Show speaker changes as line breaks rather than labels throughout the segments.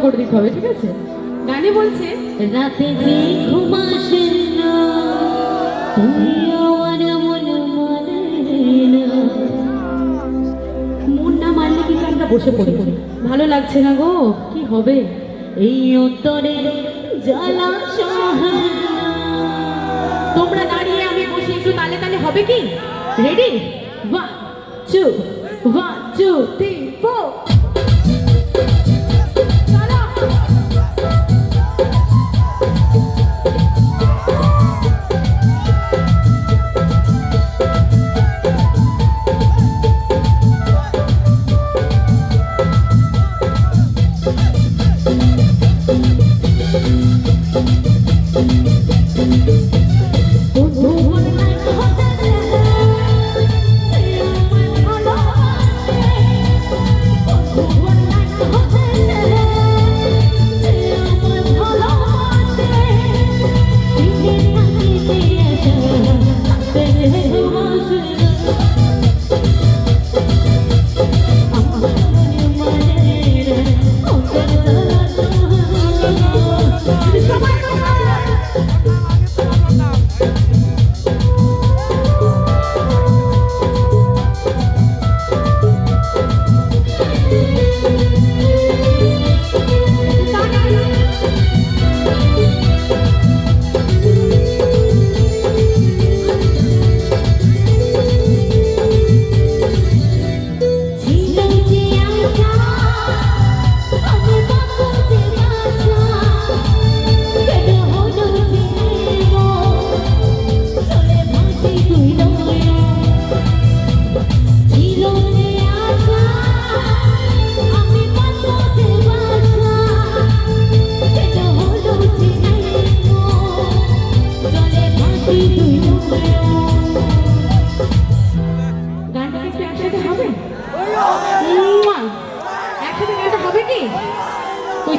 করে দিতে হবে, ঠিক আছে? গানে বলছে রাতে যে ঘুম আসে না তুই আমার মন মানে না। মন না মানলে কিন্তু আমরা বসে পড়ি, ভালো লাগছে না গো, কি হবে? এই অন্তরে জ্বালা সহে না। তোমরা দাঁড়িয়ে আমি বসে একটু তালে তালে হবে কি? রেডি? 1 2 1 2 3 4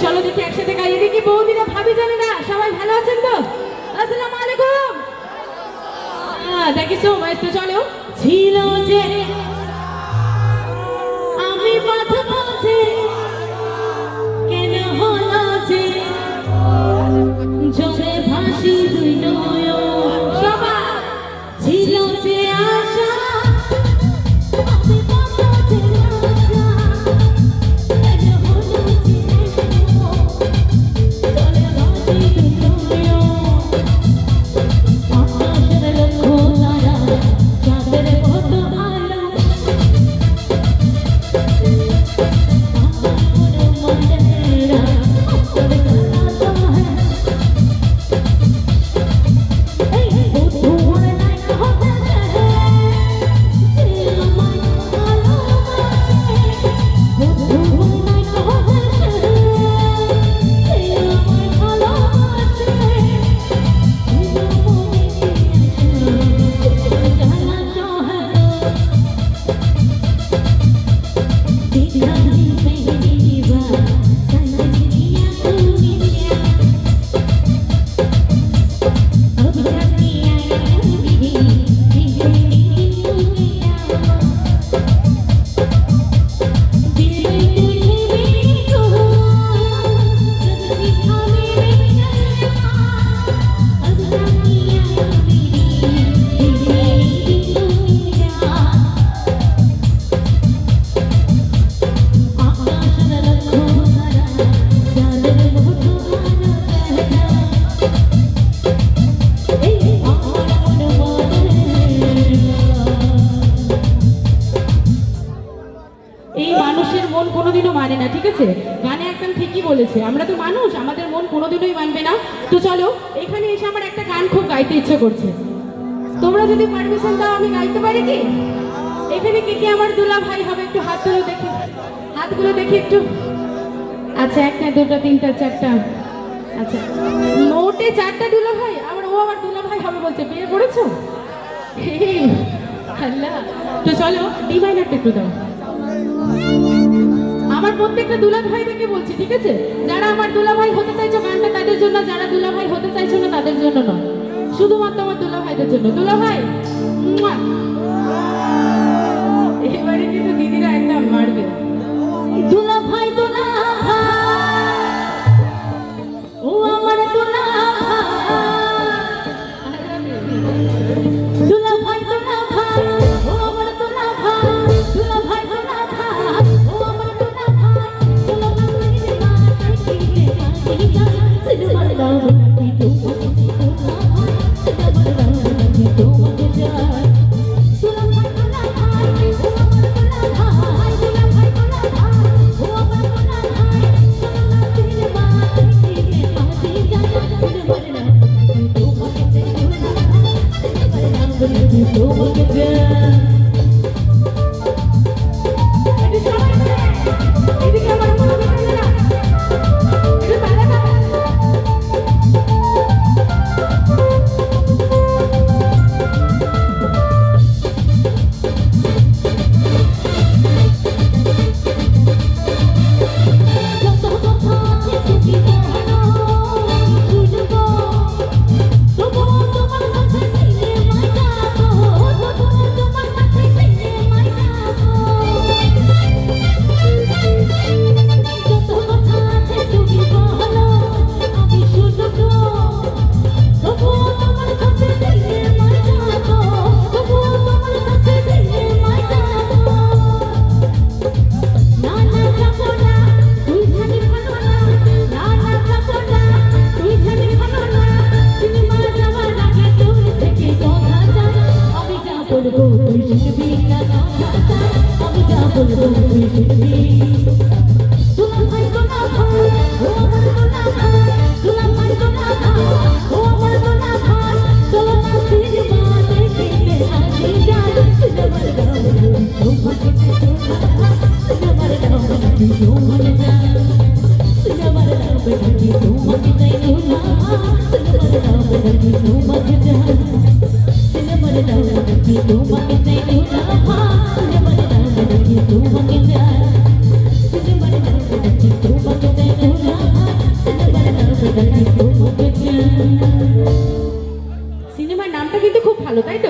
চলো দেখি একসাথে গাইয়ে দেখি বৌদিরা ভাবি জানে না সবাই ভালো আছেন তো? আসসালামু আলাইকুম। Thank you so much. তো চলো ছিল যে আমি কথা বলছি কেন হলো যে জলে ভাসি দুই নয়ন সবাই ছিল যে আশা আমি কথা মানে না, ঠিক আছে? গানে একদম ঠিকই বলেছে, আমরা তো মানুষ, আমাদের মন কোনোদিনই মানবে না। তো চলো এখানে এসে আমার একটা গান খুব গাইতে ইচ্ছে করছে, তোমরা যদি পারমিশন দাও আমি গাইতে পারি কি? এখানে কে কে আমার দুলা ভাই হবে একটু হাতগুলো দেখি, হাতগুলো দেখি একটু। আচ্ছা, একটা দুটো তিনটা চারটা, আচ্ছা মোটে চারটা দুলা ভাই। আবার ও আমার দুলা ভাই হবে বলছে, বিয়ে করেছো? আল্লাহ। তো চলো ডি মাইনারটা একটু দাও। আমার প্রত্যেকটা দুলা ভাইদেরকে বলছি, ঠিক আছে? যারা আমার দুলা ভাই হতে চাইছো গানটা তাদের জন্য, যারা দুলা ভাই হতে চাইছো না তাদের জন্য নয়, শুধুমাত্র আমার দুলা ভাইদের জন্য। দুলা ভাই এবারে কিন্তু দিদিরা একদম মারবে। দুলা ভাই দুলা ভাই
বলবো বেশি দুলা ভাই দুলা ভাই ও আমার দুলা ভাই দুলা ভাই দুলা ভাই ও আমার দুলা ভাই চলো না সিনেমা দেখতে আসি যাই সিনেমার গান তোমাকে সিনেমার গান তোমাকে যাই সিনেমার গান তোমাকে যাই দুলা সিনেমার গান তোমাকে যাই সিনেমার গান তোমাকে যাই দুলা সিনেমার গান তোমাকে যাই সিনেমার গান তোমাকে যাই দুলা সিনেমার গান তোমাকে যাই
সিনেমার নামটা কিন্তু খুব ভালো, তাই তো?